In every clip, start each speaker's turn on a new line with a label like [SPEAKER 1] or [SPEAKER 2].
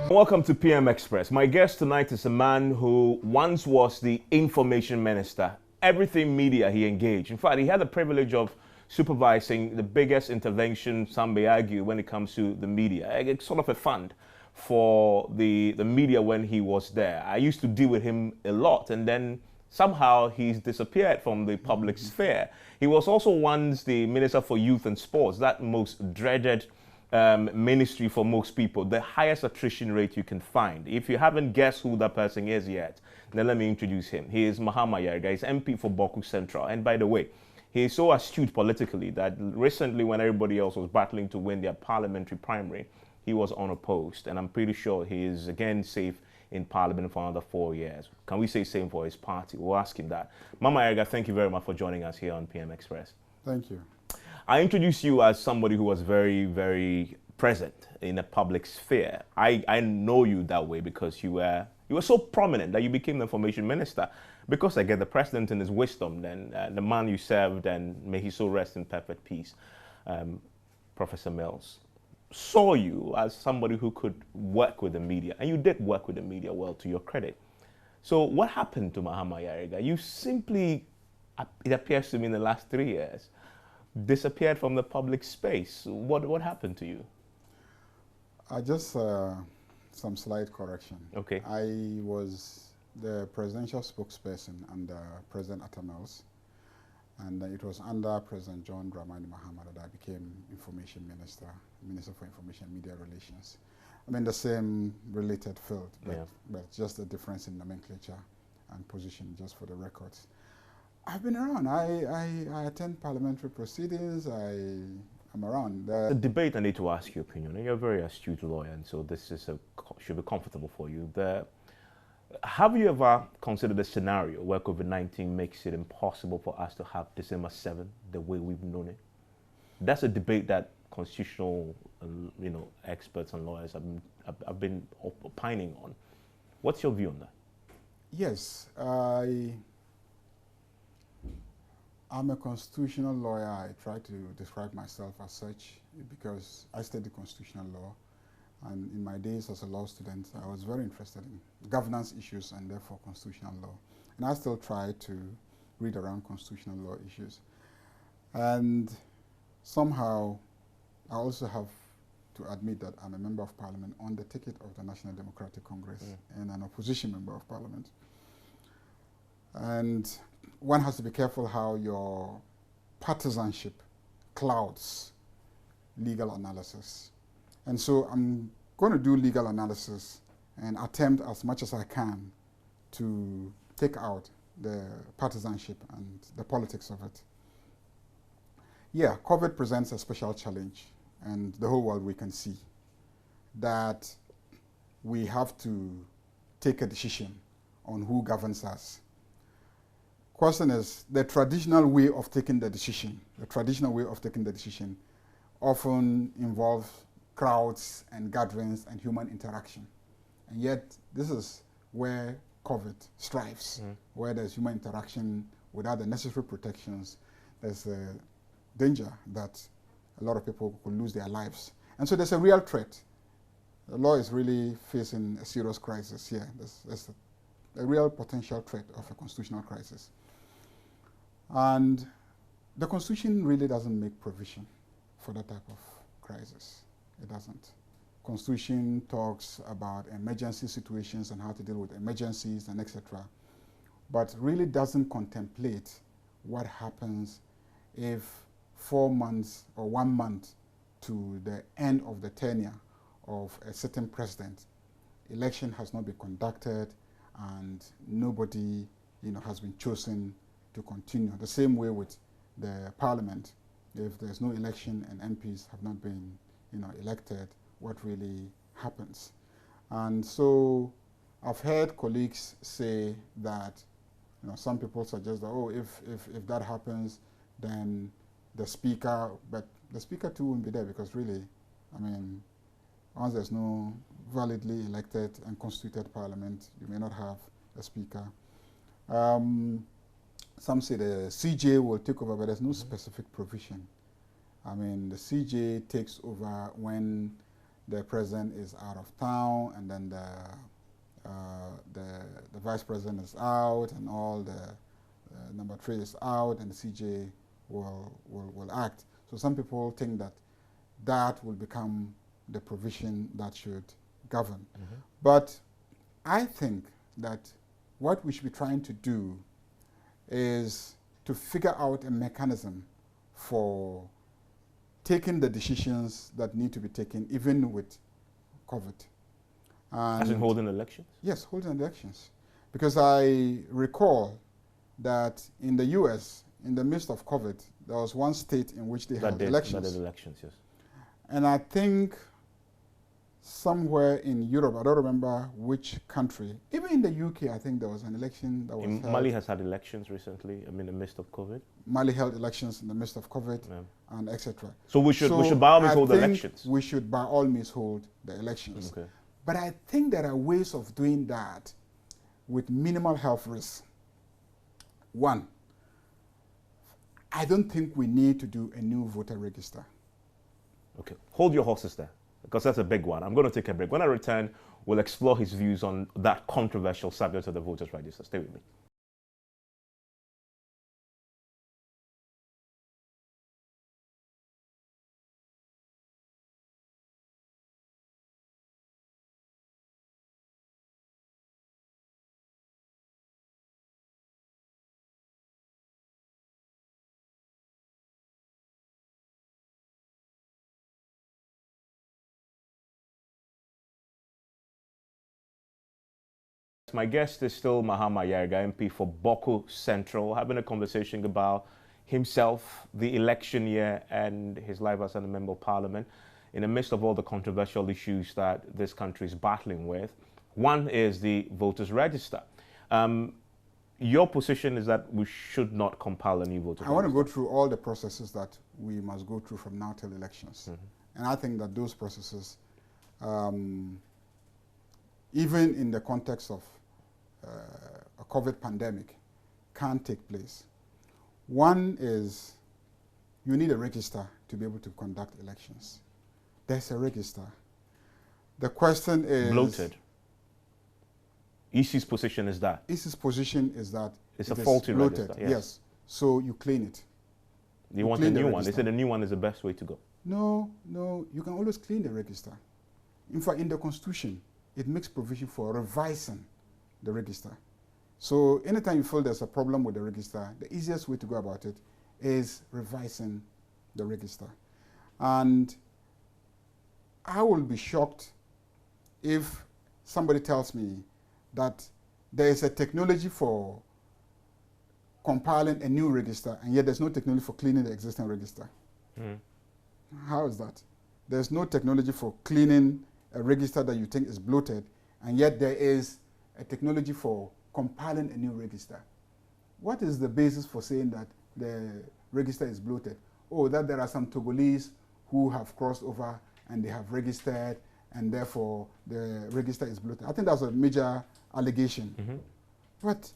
[SPEAKER 1] Welcome to PM Express. My guest tonight is a man who once was the information minister. Everything media he engaged. In fact, he had the privilege of supervising the biggest intervention, some may argue, when it comes to the media. It's sort of a fund for the media when he was there. I used to deal with him a lot, and then somehow he's disappeared from the public sphere. He was also once the Minister for Youth and Sports, that most dreaded ministry for most people, the highest attrition rate you can find. If you haven't guessed who that person is yet, then let me introduce him. He is Mahama Ayariga. He's MP for Bawku Central. And by the way, he is so astute politically that recently when everybody else was battling to win their parliamentary primary, he was unopposed. And I'm pretty sure he is again safe in Parliament for another 4 years. Can we say same for his party? We'll ask him that. Mama Ayariga, thank you very much for joining us here on PM Express.
[SPEAKER 2] Thank you.
[SPEAKER 1] I introduced you as somebody who was very, very present in the public sphere. I know you that way because you were so prominent that you became the information minister. Because I get the president in his wisdom, then the man you served, and may he so rest in perfect peace, Professor Mills, saw you as somebody who could work with the media. And you did work with the media well, to your credit. So what happened to Mahama Ayariga? You simply, it appears to me in the last 3 years, disappeared from the public space. What happened to you?
[SPEAKER 2] Just some slight correction.
[SPEAKER 1] Okay.
[SPEAKER 2] I was the presidential spokesperson under President Mills, and it was under President John Dramani Mahama that I became information minister, Minister for Information and Media Relations. I'm in the same related field, but just a difference in nomenclature and position, just for the records. I've been around. I attend parliamentary proceedings. I'm around.
[SPEAKER 1] The debate, I need to ask your opinion. You're a very astute lawyer, and so this is should be comfortable for you. Have you ever considered a scenario where COVID-19 makes it impossible for us to have December 7 the way we've known it? That's a debate that constitutional, experts and lawyers have been opining on. What's your view on that?
[SPEAKER 2] Yes, I'm a constitutional lawyer. I try to describe myself as such because I study constitutional law. And in my days as a law student, I was very interested in governance issues and therefore constitutional law. And I still try to read around constitutional law issues. And somehow, I also have to admit that I'm a member of parliament on the ticket of the National Democratic Congress and an opposition member of parliament. And one has to be careful how your partisanship clouds legal analysis. And so I'm going to do legal analysis and attempt as much as I can to take out the partisanship and the politics of it. Yeah, COVID presents a special challenge, and the whole world we can see that we have to take a decision on who governs us. Question is, the traditional way of taking the decision often involves crowds and gatherings and human interaction. And yet, this is where COVID strives, where there's human interaction without the necessary protections. There's a danger that a lot of people could lose their lives. And so there's a real threat. The law is really facing a serious crisis here. There's a real potential threat of a constitutional crisis. And the Constitution really doesn't make provision for that type of crisis. It doesn't. Constitution talks about emergency situations and how to deal with emergencies and etc. But really doesn't contemplate what happens if 4 months or 1 month to the end of the tenure of a certain president, election has not been conducted and nobody has been chosen to continue. The same way with the parliament. If there's no election and MPs have not been elected, what really happens? And so I've heard colleagues say that some people suggest that, oh, if that happens, then the speaker, but the speaker too won't be there because really, once there's no validly elected and constituted parliament, you may not have a speaker. Some say the CJ will take over, but there's no specific provision. The CJ takes over when the president is out of town, and then the vice president is out, and all the number 3 is out, and the CJ will act. So some people think that that will become the provision that should govern. But I think that what we should be trying to do is to figure out a mechanism for taking the decisions that need to be taken, even with COVID.
[SPEAKER 1] As in holding elections?
[SPEAKER 2] Yes, holding elections. Because I recall that in the US, in the midst of COVID, there was one state in which they had elections.
[SPEAKER 1] That did elections, yes.
[SPEAKER 2] And I think somewhere in Europe, I don't remember which country, even in the UK, I think there was an election that was held.
[SPEAKER 1] Mali has had elections recently, in the midst of COVID.
[SPEAKER 2] Mali held elections in the midst of COVID, and etc.
[SPEAKER 1] So we should by all means hold elections.
[SPEAKER 2] We should by all means hold the elections.
[SPEAKER 1] Okay.
[SPEAKER 2] But I think there are ways of doing that with minimal health risks. One, I don't think we need to do a new voter register.
[SPEAKER 1] Okay, hold your horses there, because that's a big one. I'm going to take a break. When I return, we'll explore his views on that controversial subject of the voters register. Stay with me. My guest is still Mahama Ayariga-MP for Bawku Central, having a conversation about himself, the election year, and his life as a member of parliament in the midst of all the controversial issues that this country is battling with. One is the voters register. Your position is that we should not compile a new voter register.
[SPEAKER 2] I want to go through all the processes that we must go through from now till elections. And I think that those processes, even in the context of a COVID pandemic, can't take place. One is you need a register to be able to conduct elections. There's a register. The question is...
[SPEAKER 1] Bloated. EC's position is that?
[SPEAKER 2] EC's position is that
[SPEAKER 1] it's a faulty register.
[SPEAKER 2] Yes. So you clean it.
[SPEAKER 1] You want a new one. They said the new one is the best way to go.
[SPEAKER 2] No, you can always clean the register. In fact, in the Constitution, it makes provision for revising the register. So anytime you feel there's a problem with the register, the easiest way to go about it is revising the register. And I will be shocked if somebody tells me that there is a technology for compiling a new register and yet there's no technology for cleaning the existing register. How is that? There's no technology for cleaning a register that you think is bloated, and yet there is a technology for compiling a new register. What is the basis for saying that the register is bloated? Oh, that there are some Togolese who have crossed over and they have registered, and therefore the register is bloated. I think that's a major allegation. But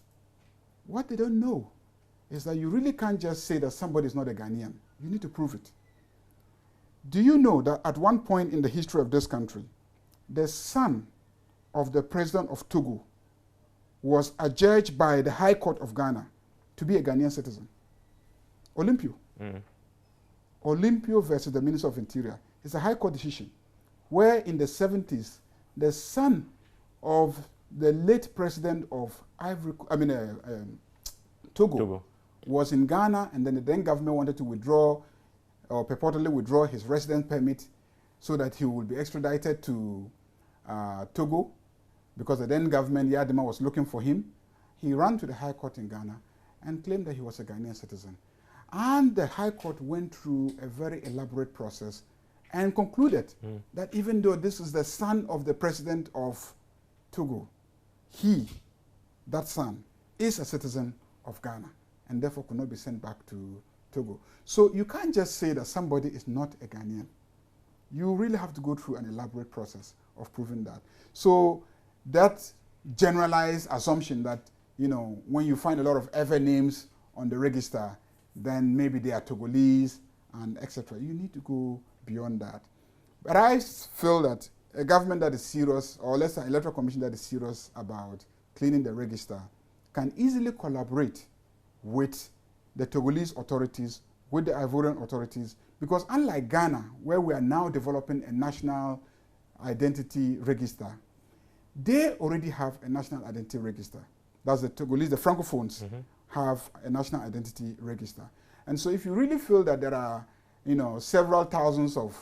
[SPEAKER 2] what they don't know is that you really can't just say that somebody is not a Ghanaian. You need to prove it. Do you know that at one point in the history of this country, the son of the president of Togo was adjudged by the High Court of Ghana to be a Ghanaian citizen? Olympio. Olympio versus the Minister of Interior. It's a High Court decision where in the 70s, the son of the late president of Togo was in Ghana, and then the then government wanted to withdraw or purportedly withdraw his residence permit so that he would be extradited to Togo, because the then government, Yadima, was looking for him. He ran to the High Court in Ghana and claimed that he was a Ghanaian citizen. And the High Court went through a very elaborate process and concluded that even though this is the son of the president of Togo, that son, is a citizen of Ghana and therefore could not be sent back to Togo. So you can't just say that somebody is not a Ghanaian. You really have to go through an elaborate process of proving that. So that generalized assumption that, you know, when you find a lot of ever names on the register, then maybe they are Togolese and etc. You need to go beyond that. But I feel that a government that is serious, or let's say an electoral commission that is serious about cleaning the register, can easily collaborate with the Togolese authorities, with the Ivorian authorities, because unlike Ghana, where we are now developing a national identity register, they already have a national identity register. That's the Togolese, the Francophones have a national identity register. And so if you really feel that there are, several thousands of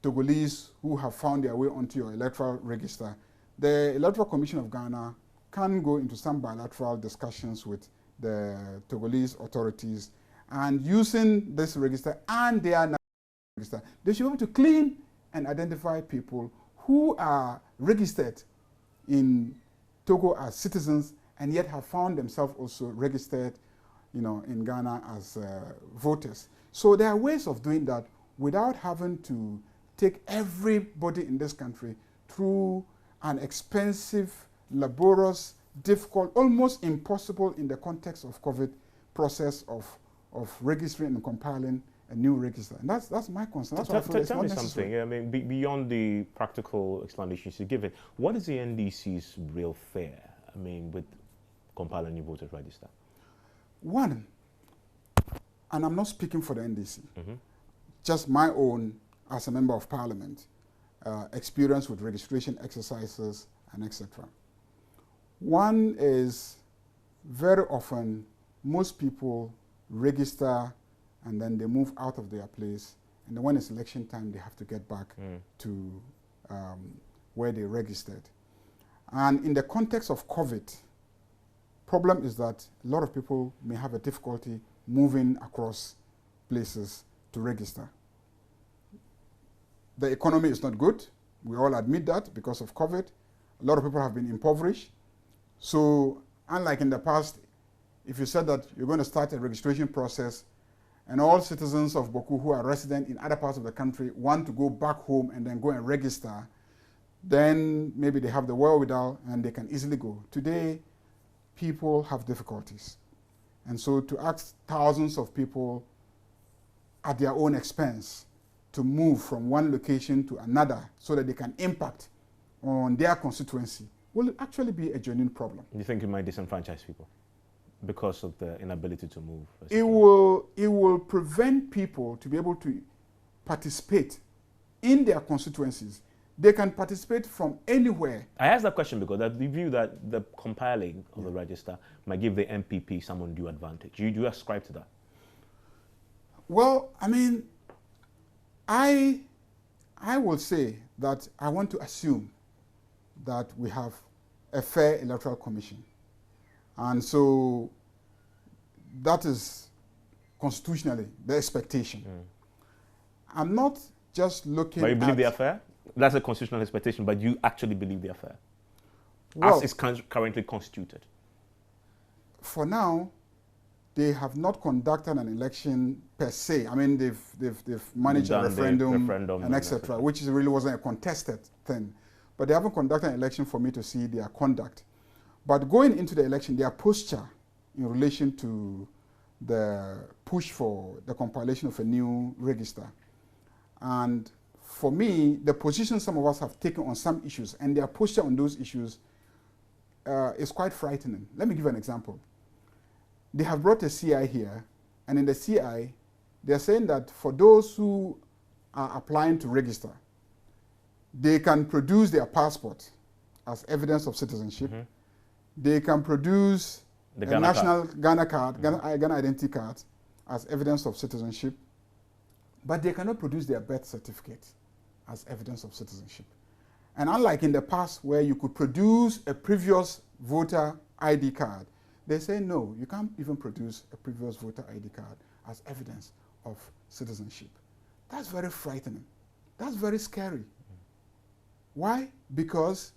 [SPEAKER 2] Togolese who have found their way onto your electoral register, the Electoral Commission of Ghana can go into some bilateral discussions with the Togolese authorities, and using this register and their national register, they should be able to clean and identify people who are registered in Togo as citizens and yet have found themselves also registered, in Ghana as voters. So there are ways of doing that without having to take everybody in this country through an expensive, laborious, difficult, almost impossible in the context of COVID process of registering and compiling a new register. And that's my concern. That's what I feel
[SPEAKER 1] tell me something. I mean, beyond the practical explanations you give it, what is the NDC's real fare? I mean, with compiling a new voters register?
[SPEAKER 2] One, and I'm not speaking for the NDC, just my own, as a member of parliament, experience with registration exercises and etc. One is, very often, most people register and then they move out of their place, and then when it's election time, they have to get back to where they registered. And in the context of COVID, problem is that a lot of people may have a difficulty moving across places to register. The economy is not good. We all admit that because of COVID. A lot of people have been impoverished. So unlike in the past, if you said that you're going to start a registration process and all citizens of Bawku who are resident in other parts of the country want to go back home and then go and register, then maybe they have the wherewithal and they can easily go. Today, people have difficulties. And so to ask thousands of people at their own expense to move from one location to another so that they can impact on their constituency will actually be a genuine problem.
[SPEAKER 1] You think it might disenfranchise people because of the inability to move?
[SPEAKER 2] It will prevent people to be able to participate in their constituencies. They can participate from anywhere.
[SPEAKER 1] I asked that question because the view that the compiling of the register might give the MPP some undue advantage. Do you ascribe to that?
[SPEAKER 2] Well, I mean, I will say that I want to assume that we have a fair electoral commission. And so that is constitutionally the expectation. I'm not just looking at...
[SPEAKER 1] But you believe they are fair? That's a constitutional expectation, but you actually believe they are fair?
[SPEAKER 2] Well,
[SPEAKER 1] as it's currently constituted?
[SPEAKER 2] For now, they have not conducted an election per se. I mean, they've managed a referendum and etc., which really wasn't a contested thing. But they haven't conducted an election for me to see their conduct. But going into the election, their posture in relation to the push for the compilation of a new register. And for me, the position some of us have taken on some issues and their posture on those issues is quite frightening. Let me give an example. They have brought a CI here, and in the CI, they're saying that for those who are applying to register, they can produce their passport as evidence of citizenship. They can produce a national Ghana card, Ghana identity card as evidence of citizenship, but they cannot produce their birth certificate as evidence of citizenship. And unlike in the past where you could produce a previous voter ID card, they say no, you can't even produce a previous voter ID card as evidence of citizenship. That's very frightening. That's very scary. Why? Because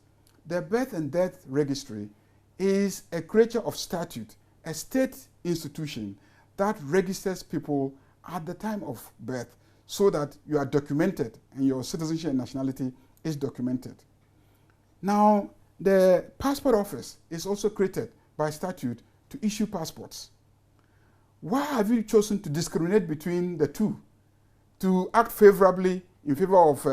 [SPEAKER 2] the birth and death registry is a creature of statute, a state institution that registers people at the time of birth so that you are documented and your citizenship and nationality is documented. Now, the passport office is also created by statute to issue passports. Why have you chosen to discriminate between the two? To act favorably in favor of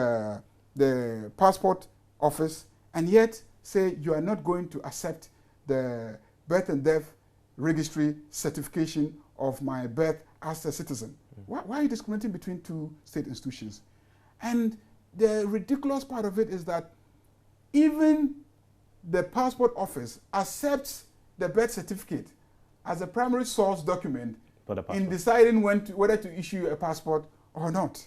[SPEAKER 2] the passport office, and yet say you are not going to accept the birth and death registry certification of my birth as a citizen. Why are you discriminating between two state institutions? And the ridiculous part of it is that even the passport office accepts the birth certificate as a primary source document in deciding whether to issue a passport or not.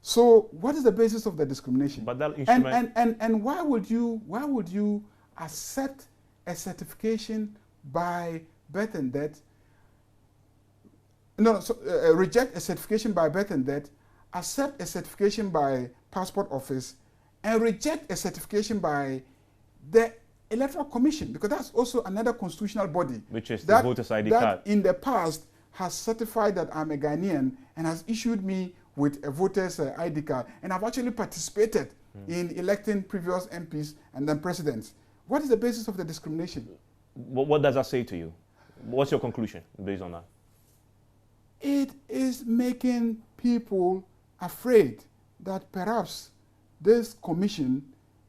[SPEAKER 2] So what is the basis of the discrimination?
[SPEAKER 1] But that instrument
[SPEAKER 2] and why would you accept a certification by birth and death? Reject a certification by birth and death, accept a certification by passport office, and reject a certification by the Electoral Commission, because that's also another constitutional body,
[SPEAKER 1] which is the voter's ID card,
[SPEAKER 2] that in the past has certified that I'm a Ghanaian and has issued me with a voter's ID card, and I've actually participated in electing previous MPs and then presidents. What is the basis of the discrimination?
[SPEAKER 1] What does that say to you? What's your conclusion based on that?
[SPEAKER 2] It is making people afraid that perhaps this commission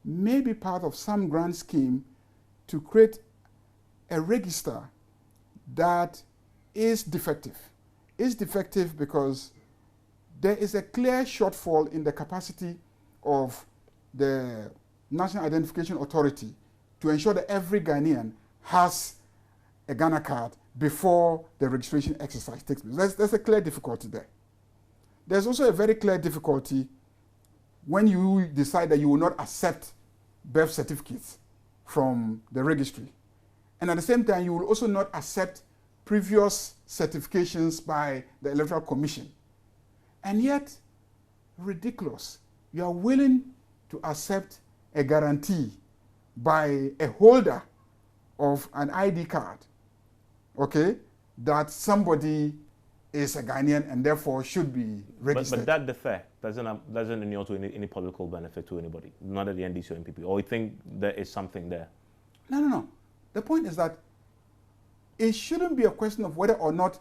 [SPEAKER 2] may be part of some grand scheme to create a register that is defective. It's defective because there is a clear shortfall in the capacity of the National Identification Authority to ensure that every Ghanaian has a Ghana card before the registration exercise takes place. There's a clear difficulty there. There's also a very clear difficulty when you decide that you will not accept birth certificates from the registry. And at the same time, you will also not accept previous certifications by the Electoral Commission. And yet, ridiculous, you are willing to accept a guarantee by a holder of an ID card, okay, that somebody is a Ghanaian and therefore should be registered.
[SPEAKER 1] But that defer doesn't inure to any political benefit to anybody, not at the NDC or NPP, or you think there is something there?
[SPEAKER 2] No. The point is that it shouldn't be a question of whether or not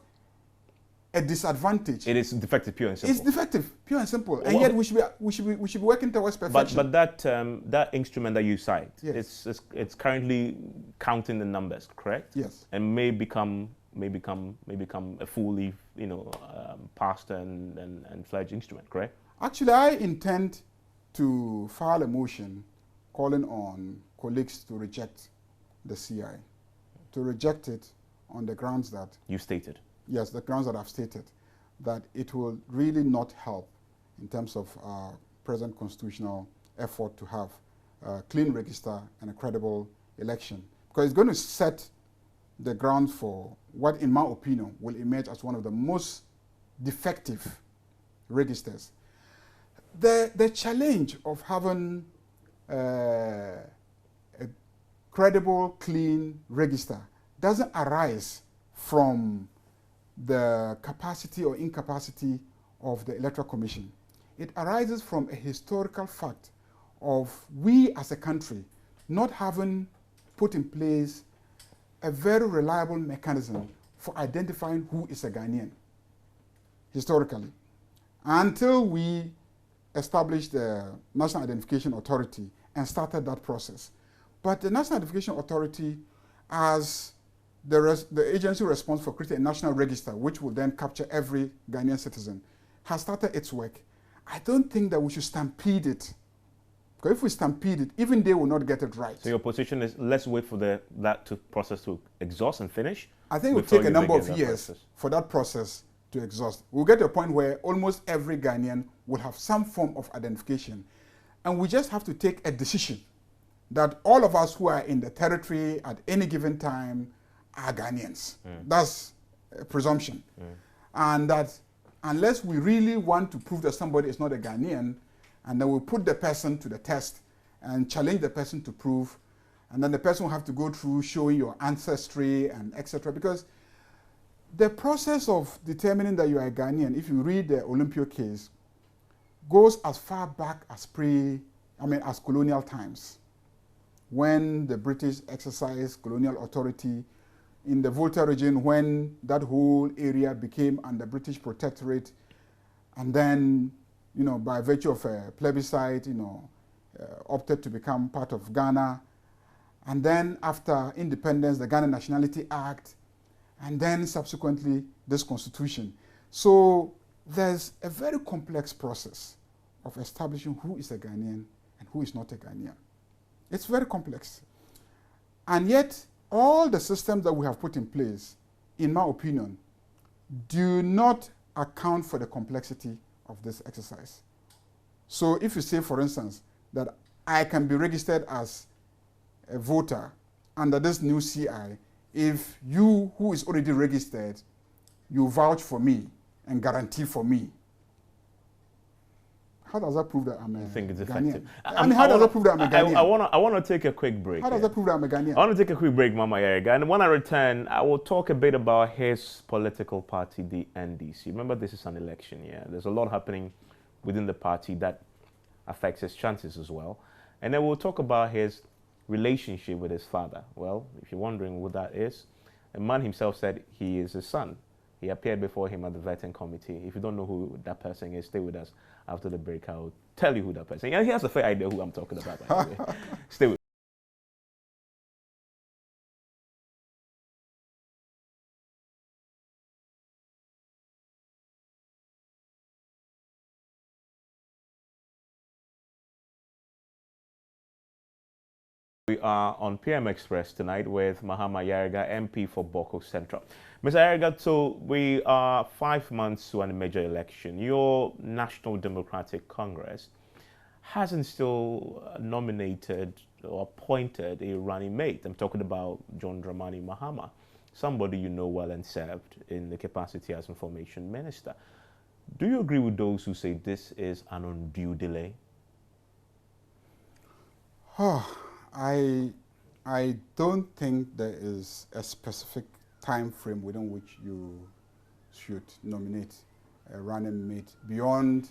[SPEAKER 2] a disadvantage.
[SPEAKER 1] It is defective, pure and simple.
[SPEAKER 2] It's defective, pure and simple, and yet we should be working towards perfection.
[SPEAKER 1] But that instrument that you cite, yes, it's currently counting the numbers, correct?
[SPEAKER 2] Yes.
[SPEAKER 1] And may become a fully, passed and fledged instrument, correct?
[SPEAKER 2] Actually, I intend to file a motion calling on colleagues to reject the CI, to reject it on the grounds that
[SPEAKER 1] you stated.
[SPEAKER 2] Yes, the grounds that I've stated, that it will really not help in terms of our present constitutional effort to have a clean register and a credible election. Because it's going to set the ground for what, in my opinion, will emerge as one of the most defective registers. The challenge of having a credible, clean register doesn't arise from the capacity or incapacity of the Electoral Commission. It arises from a historical fact of we as a country not having put in place a very reliable mechanism for identifying who is a Ghanaian, historically, until we established the National Identification Authority and started that process. But the National Identification Authority, as the agency responsible for creating a national register, which will then capture every Ghanaian citizen, has started its work. I don't think that we should stampede it. Because if we stampede it, even they will not get it right.
[SPEAKER 1] So your position is, let's wait for that process to exhaust and finish?
[SPEAKER 2] I think it will take a number of years for that process to exhaust. We'll get to a point where almost every Ghanaian will have some form of identification. And we just have to take a decision that all of us who are in the territory at any given time are Ghanaians. That's a presumption. And that unless we really want to prove that somebody is not a Ghanaian, and then we'll put the person to the test and challenge the person to prove, and then the person will have to go through showing your ancestry and etc. Because the process of determining that you are a Ghanaian, if you read the Olympio case, goes as far back as as colonial times, when the British exercised colonial authority in the Volta region, when that whole area became under British protectorate, and then by virtue of a plebiscite, opted to become part of Ghana. And then after independence, the Ghana Nationality Act, and then subsequently this constitution. So there's a very complex process of establishing who is a Ghanaian and who is not a Ghanaian. It's very complex. And yet, all the systems that we have put in place, in my opinion, do not account for the complexity of this exercise. So if you say, for instance, that I can be registered as a voter under this new CI, if you, who is already registered, you vouch for me and guarantee for me, how does that prove that I'm a Ghanaian? I think it's effective. How does that prove that I'm a Ghanaian?
[SPEAKER 1] I want to take a quick break.
[SPEAKER 2] How does that prove that I'm a Ghanaian?
[SPEAKER 1] I want to take a quick break, Mama Ayariga. And when I return, I will talk a bit about his political party, the NDC. Remember, this is an election year. There's a lot happening within the party that affects his chances as well. And then we'll talk about his relationship with his father. Well, if you're wondering who that is, the man himself said he is his son. He appeared before him at the vetting committee. If you don't know who that person is, stay with us. After the break, I'll tell you who that person is. Yeah, he has a fair idea who I'm talking about, by the way. Stay with us. We are on PM Express tonight with Mahama Ayariga-MP for Bawku Central. Ms. Ayariga, so we are 5 months to a major election. Your National Democratic Congress hasn't still nominated or appointed a running mate. I'm talking about John Dramani Mahama, somebody you know well and served in the capacity as Information Minister. Do you agree with those who say this is an undue delay?
[SPEAKER 2] I don't think there is a specific time frame within which you should nominate a running mate beyond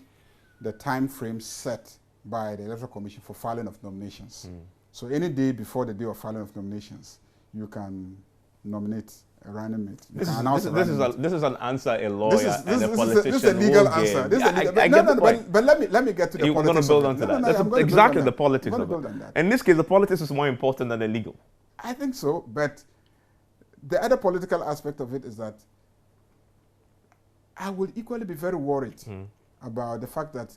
[SPEAKER 2] the time frame set by the Electoral Commission for filing of nominations. So any day before the day of filing of nominations, you can nominate a running mate.
[SPEAKER 1] This is an answer a lawyer and a politician.
[SPEAKER 2] This is a legal answer. But let me get to the politics.
[SPEAKER 1] You're going to build on to that. That's exactly the politics of it. In this case, the politics is more important than the legal.
[SPEAKER 2] I think so, but the other political aspect of it is that I would equally be very worried about the fact that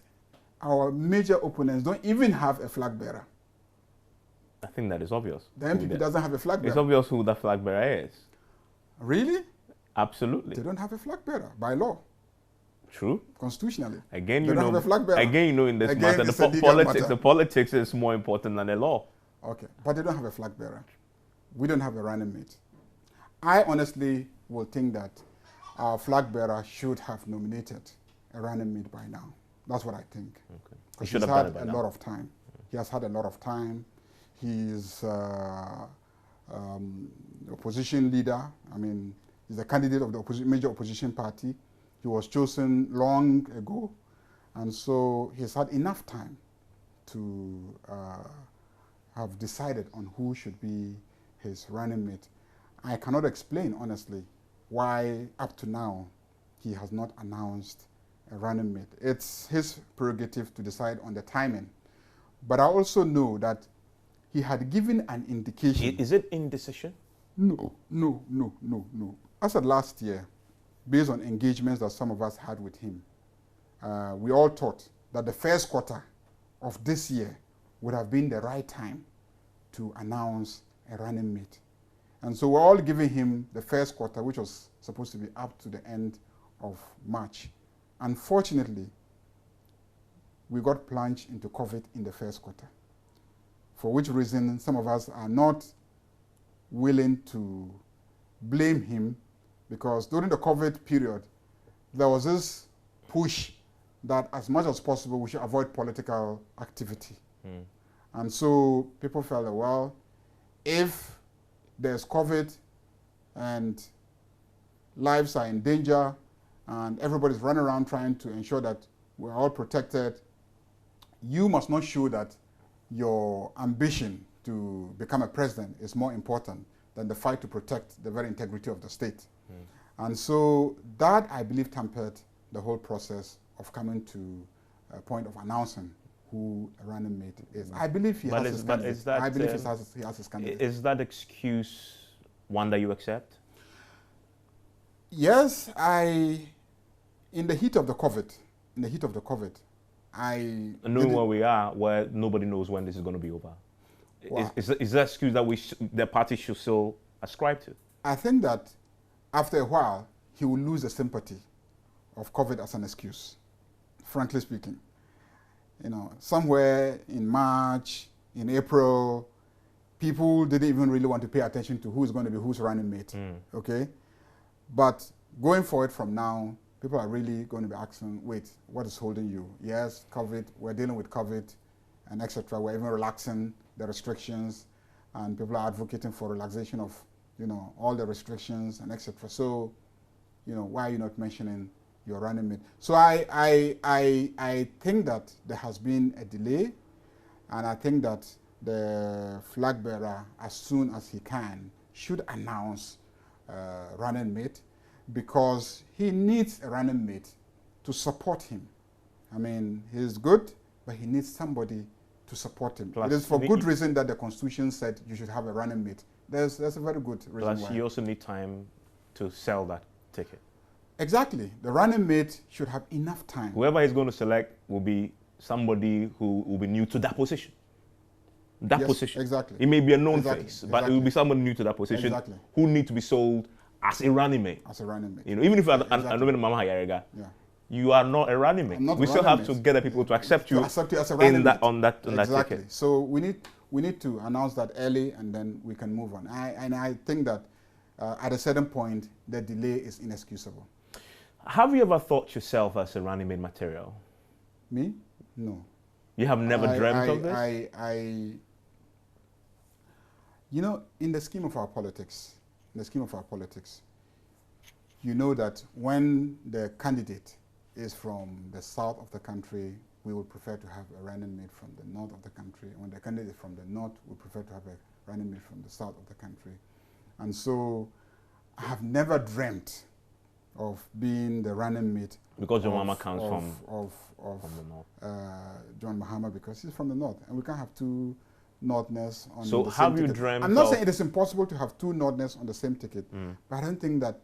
[SPEAKER 2] our major opponents don't even have a flag bearer.
[SPEAKER 1] I think that is obvious.
[SPEAKER 2] The MPP doesn't have a flag bearer.
[SPEAKER 1] It's obvious who the flag bearer is.
[SPEAKER 2] Really?
[SPEAKER 1] Absolutely.
[SPEAKER 2] They don't have a flag bearer by law.
[SPEAKER 1] True.
[SPEAKER 2] Constitutionally.
[SPEAKER 1] Again,
[SPEAKER 2] they don't have a flag bearer.
[SPEAKER 1] Again, in this matter, the politics is more important than the law.
[SPEAKER 2] Okay, but they don't have a flag bearer. We don't have a running mate. I honestly will think that our flag bearer should have nominated a running mate by now. That's what I think. Okay. Because he's had a lot of time. He has had a lot of time. He's opposition leader. I mean, he's a candidate of the major opposition party. He was chosen long ago. And so he's had enough time to have decided on who should be his running mate. I cannot explain, honestly, why up to now he has not announced a running mate. It's his prerogative to decide on the timing. But I also know that he had given an indication.
[SPEAKER 1] Is it indecision?
[SPEAKER 2] No. As of last year, based on engagements that some of us had with him, we all thought that the first quarter of this year would have been the right time to announce a running mate. And so we're all giving him the first quarter, which was supposed to be up to the end of March. Unfortunately, we got plunged into COVID in the first quarter, for which reason some of us are not willing to blame him, because during the COVID period, there was this push that as much as possible we should avoid political activity. And so people felt that, well, if there's COVID and lives are in danger and everybody's running around trying to ensure that we're all protected, you must not show that your ambition to become a president is more important than the fight to protect the very integrity of the state. And so that, I believe, tempered the whole process of coming to point of announcing who a running mate is. I believe he
[SPEAKER 1] But
[SPEAKER 2] has his candidate. I believe he has his candidate.
[SPEAKER 1] Is that excuse one that you accept?
[SPEAKER 2] Yes, in the heat of the COVID,
[SPEAKER 1] knowing where we are, where nobody knows when this is going to be over. Wow. Is that excuse that the party should still ascribe to?
[SPEAKER 2] I think that after a while, he will lose the sympathy of COVID as an excuse, frankly speaking. You know, somewhere in March, in April, people didn't even really want to pay attention to who's going to be whose running mate, okay? But going forward from now, people are really going to be asking, wait, what is holding you? Yes, COVID, we're dealing with COVID and etc. We're even relaxing the restrictions, and people are advocating for relaxation of, you know, all the restrictions and etc. So, you know, why are you not mentioning your running mate? So I think that there has been a delay, and I think that the flag bearer, as soon as he can, should announce running mate, because he needs a running mate to support him. I mean, he's good, but he needs somebody to support him. Plus, it is for good reason that the Constitution said you should have a running mate. There's a very good reason
[SPEAKER 1] why. Plus, you also need time to sell that ticket. Exactly.
[SPEAKER 2] The running mate should have enough time.
[SPEAKER 1] Whoever he's going to select will be somebody who will be new to that position. Position.
[SPEAKER 2] Exactly.
[SPEAKER 1] It may be a known face, but it will be someone new to that position who need to be sold as a running mate.
[SPEAKER 2] As a running mate.
[SPEAKER 1] You know, even if I'm Mama Ayariga, you are not a running mate. We still have to get the people to accept you,
[SPEAKER 2] as a running mate.
[SPEAKER 1] on that ticket.
[SPEAKER 2] So we need to announce that early, and then we can move on. I think that at a certain point, the delay is inexcusable.
[SPEAKER 1] Have you ever thought yourself as a running mate material?
[SPEAKER 2] Me? No.
[SPEAKER 1] You have never dreamt of this?
[SPEAKER 2] You know, in the scheme of our politics, you know that when the candidate is from the south of the country, we would prefer to have a running mate from the north of the country. When the candidate is from the north, we prefer to have a running mate from the south of the country. And so I have never dreamt of being the running mate.
[SPEAKER 1] Because John Mahama comes from
[SPEAKER 2] the north. John Mahama, because he's from the north. And we can't have two Northerners on
[SPEAKER 1] so
[SPEAKER 2] the same ticket.
[SPEAKER 1] So have you dreamt
[SPEAKER 2] I'm not saying it is impossible to have two Northerners on the same ticket, but I don't think that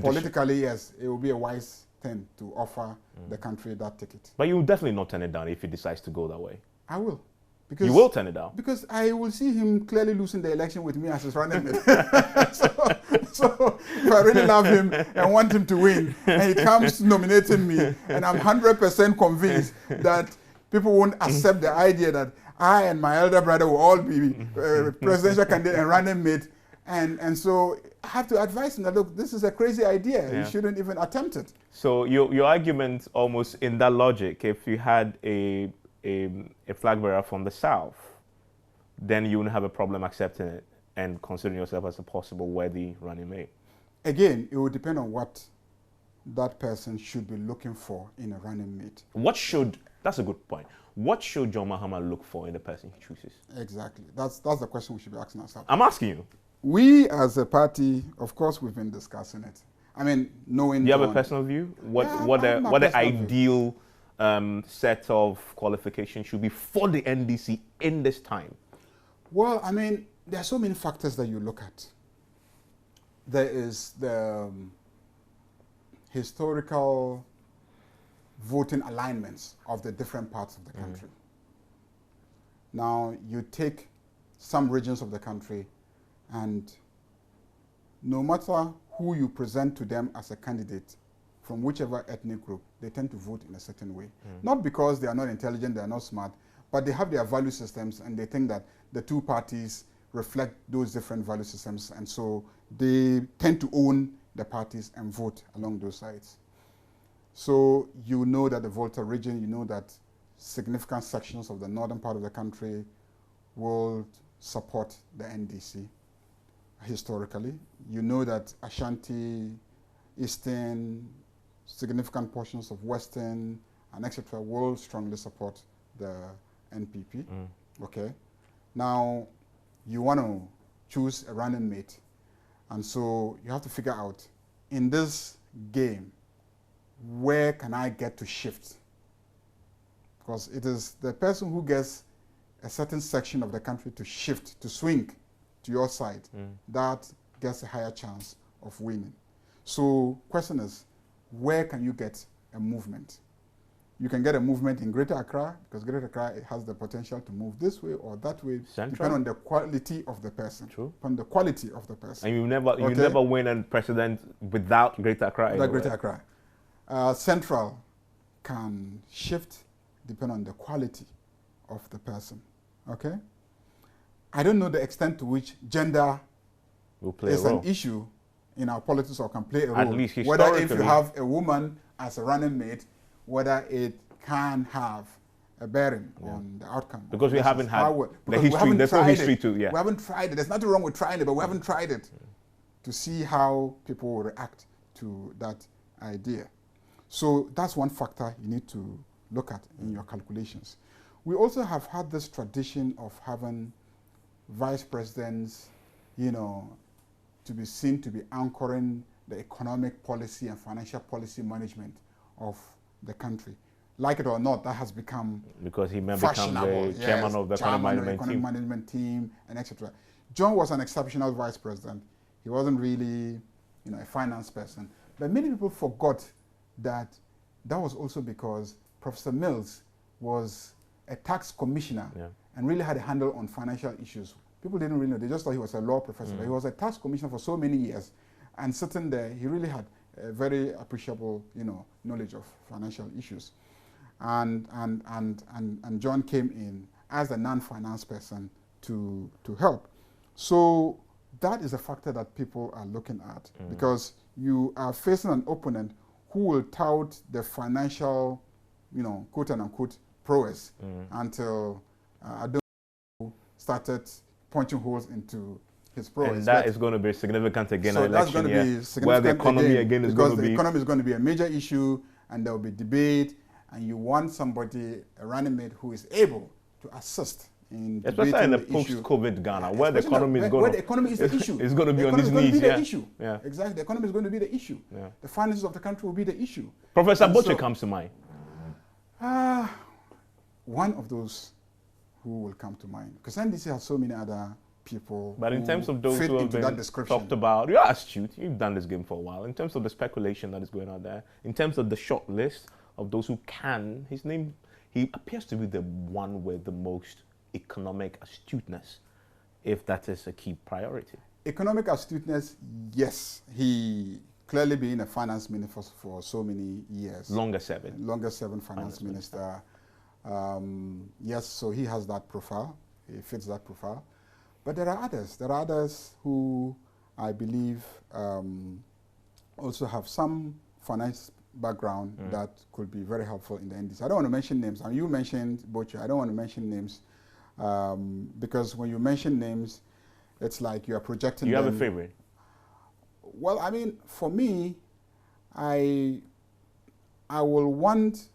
[SPEAKER 2] politically, yes, it will be a wise thing to offer the country that ticket.
[SPEAKER 1] But you will definitely not turn it down if he decides to go that way.
[SPEAKER 2] I will. Because
[SPEAKER 1] you will turn it down?
[SPEAKER 2] Because I will see him clearly losing the election with me as his running mate. so if I really love him and want him to win, and he comes nominating me, and I'm 100% convinced that people won't accept the idea that I and my elder brother will all be presidential candidate and running mate, and so I have to advise him that, look, this is a crazy idea. You shouldn't even attempt it.
[SPEAKER 1] So your argument, almost in that logic, if you had a flag bearer from the south, then you wouldn't have a problem accepting it and considering yourself as a possible worthy running mate.
[SPEAKER 2] Again, it would depend on what that person should be looking for in a running mate.
[SPEAKER 1] That's a good point. What should John Mahama look for in the person he chooses?
[SPEAKER 2] Exactly. That's the question we should be asking ourselves.
[SPEAKER 1] I'm asking you.
[SPEAKER 2] We as a party, of course, we've been discussing it. I mean, knowing.
[SPEAKER 1] Do you have a personal view? What the ideal set of qualifications should be for the NDC in this time?
[SPEAKER 2] Well, I mean, there are so many factors that you look at. There is the historical voting alignments of the different parts of the country. Now, you take some regions of the country, and no matter who you present to them as a candidate from whichever ethnic group, they tend to vote in a certain way. Not because they are not intelligent, they are not smart, but they have their value systems, and they think that the two parties reflect those different value systems, and so they tend to own the parties and vote along those sides. So you know that the Volta region, you know that significant sections of the northern part of the country will support the NDC historically. You know that Ashanti, Eastern, significant portions of Western, and etc. will strongly support the NPP. Okay. Now, you want to choose a running mate, and so you have to figure out, in this game, where can I get to shift because it is the person who gets a certain section of the country to shift, to swing to your side, that gets a higher chance of winning. So question is, where can you get a movement? You can get a movement in Greater Accra, because Greater Accra has the potential to move this way or that way, depending on the quality of the person.
[SPEAKER 1] True.
[SPEAKER 2] On the quality of the person.
[SPEAKER 1] And you never win a president without Greater Accra.
[SPEAKER 2] Without Greater Accra. Central can shift depending on the quality of the person. Okay? I don't know the extent to which gender
[SPEAKER 1] will play
[SPEAKER 2] is
[SPEAKER 1] a role.
[SPEAKER 2] an issue in our politics or can play a role.
[SPEAKER 1] At least
[SPEAKER 2] whether if you have a woman as a running mate, whether it can have a bearing on the outcome.
[SPEAKER 1] Because we haven't had the history,
[SPEAKER 2] haven't
[SPEAKER 1] there's no history to,
[SPEAKER 2] We haven't tried it. There's nothing wrong with trying it, but we haven't tried it to see how people will react to that idea. So that's one factor you need to look at in your calculations. We also have had this tradition of having vice presidents, you know, to be seen to be anchoring the economic policy and financial policy management of the country. Like it or not, that has become
[SPEAKER 1] because he may become the chairman of the economic
[SPEAKER 2] management team and etc. John was an exceptional vice president. He wasn't really, you know, a finance person. But many people forgot that that was also because Professor Mills was a tax commissioner and really had a handle on financial issues. People didn't really know. They just thought he was a law professor. But he was a tax commissioner for so many years. And sitting there, he really had a very appreciable, you know, knowledge of financial issues. And John came in as a non-finance person to help. So that is a factor that people are looking at because you are facing an opponent who will tout the financial, you know, quote unquote prowess until Adon started punching holes into his prowess.
[SPEAKER 1] And that is going to be significant again
[SPEAKER 2] so
[SPEAKER 1] in election
[SPEAKER 2] that's going to be significant
[SPEAKER 1] where the economy again is going to be...
[SPEAKER 2] Because the economy is going to be a major issue and there will be debate and you want somebody, a running mate, who is able to assist in
[SPEAKER 1] especially in the post-COVID Ghana, where the economy is going to...
[SPEAKER 2] the economy is the issue.
[SPEAKER 1] It's going to be on its knees,
[SPEAKER 2] Exactly, the economy is going to be the issue. The finances of the country will be the issue.
[SPEAKER 1] Professor Butcher comes to mind.
[SPEAKER 2] One of those who will come to mind, because NDC has so many other people.
[SPEAKER 1] But in terms of those who have been talked about, you're astute, you've done this game for a while. In terms of the speculation that is going on there, in terms of the short list of those who can, his name, he appears to be the one with the most economic astuteness, if that is a key priority. Economic
[SPEAKER 2] astuteness, yes. He clearly been a finance minister for so many years.
[SPEAKER 1] Longest serving
[SPEAKER 2] finance minister. Yes, so he has that profile. He fits that profile. But there are others. There are others who I believe also have some finance background that could be very helpful in the NDC. I don't want to mention names. I mean, you mentioned Bocha. I don't want to mention names because when you mention names, it's like you are projecting.
[SPEAKER 1] You have a favorite?
[SPEAKER 2] Well, I mean, for me, I will want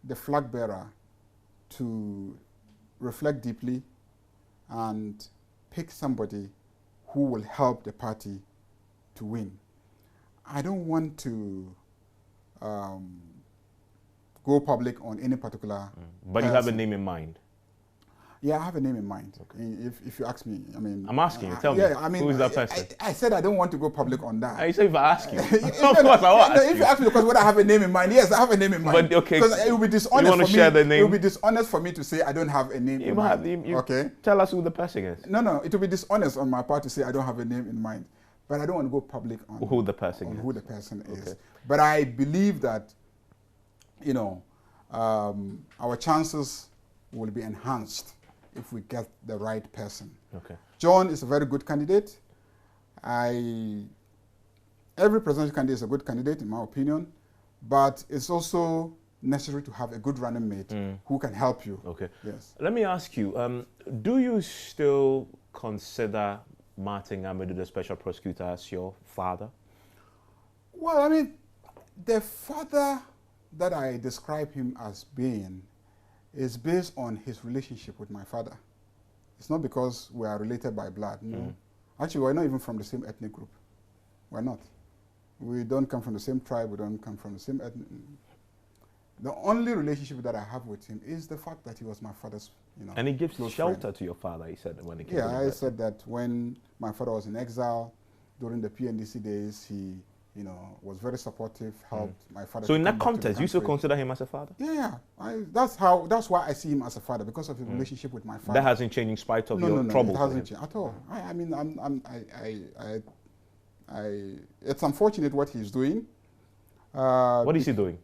[SPEAKER 2] the flag bearer to reflect deeply and pick somebody who will help the party to win. I don't want to go public on any particular
[SPEAKER 1] But you have a name in mind?
[SPEAKER 2] Yeah, I have a name in mind. Okay. If you ask me, I mean...
[SPEAKER 1] I'm asking you, tell me.
[SPEAKER 2] I mean,
[SPEAKER 1] who is that person?
[SPEAKER 2] I said I don't want to go public on that.
[SPEAKER 1] I said if I ask you. Of course I will ask you.
[SPEAKER 2] If you ask me because whether I have a name in mind, yes, I have a name in mind.
[SPEAKER 1] But okay,
[SPEAKER 2] because it will be dishonest
[SPEAKER 1] you want to share the name?
[SPEAKER 2] It will be dishonest for me to say I don't have a name in mind. Okay?
[SPEAKER 1] Tell us who the person is.
[SPEAKER 2] No, it will be dishonest on my part to say I don't have a name in mind. But I don't want to go public on
[SPEAKER 1] who the person
[SPEAKER 2] is. Okay. But I believe that, you know, our chances will be enhanced if we get the right person.
[SPEAKER 1] Okay.
[SPEAKER 2] John is a very good candidate. Every presidential candidate is a good candidate, in my opinion, but it's also necessary to have a good running mate who can help you.
[SPEAKER 1] Okay.
[SPEAKER 2] Yes.
[SPEAKER 1] Let me ask you, do you still consider Martin Amedu, the special prosecutor, as your father?
[SPEAKER 2] Well, I mean, the father that I describe him as being is based on his relationship with my father. It's not because we are related by blood. No. Actually, we're not even from the same ethnic group. We're not. We don't come from the same tribe. We don't come from the same ethnic. The only relationship that I have with him is the fact that he was my father's,
[SPEAKER 1] And he gives
[SPEAKER 2] close
[SPEAKER 1] shelter
[SPEAKER 2] friend.
[SPEAKER 1] to your father, he said, when he came
[SPEAKER 2] Yeah,
[SPEAKER 1] to the
[SPEAKER 2] I
[SPEAKER 1] West.
[SPEAKER 2] said that when my father was in exile, during the PNDC days, he, was very supportive, helped my father.
[SPEAKER 1] So
[SPEAKER 2] to
[SPEAKER 1] in
[SPEAKER 2] come
[SPEAKER 1] that
[SPEAKER 2] back to the
[SPEAKER 1] context, you still
[SPEAKER 2] country.
[SPEAKER 1] consider him as a father?
[SPEAKER 2] Yeah, that's why I see him as a father, because of his relationship with my father.
[SPEAKER 1] That hasn't changed in spite of your
[SPEAKER 2] No,
[SPEAKER 1] troubles
[SPEAKER 2] it
[SPEAKER 1] with
[SPEAKER 2] hasn't
[SPEAKER 1] him?
[SPEAKER 2] changed at all. It's unfortunate what he's doing.
[SPEAKER 1] What is he doing?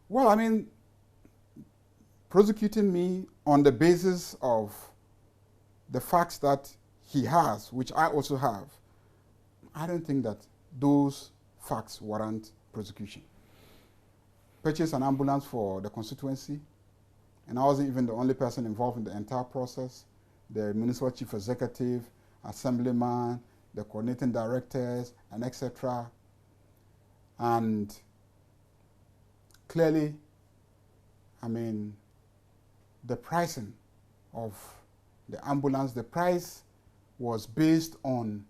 [SPEAKER 2] Well, prosecuting me on the basis of the facts that he has, which I also have. I don't think that those facts warrant prosecution. Purchased an ambulance for the constituency, and I wasn't even the only person involved in the entire process. The municipal chief executive, assemblyman, the coordinating directors, and etc. And clearly, the pricing of the ambulance, the price was based on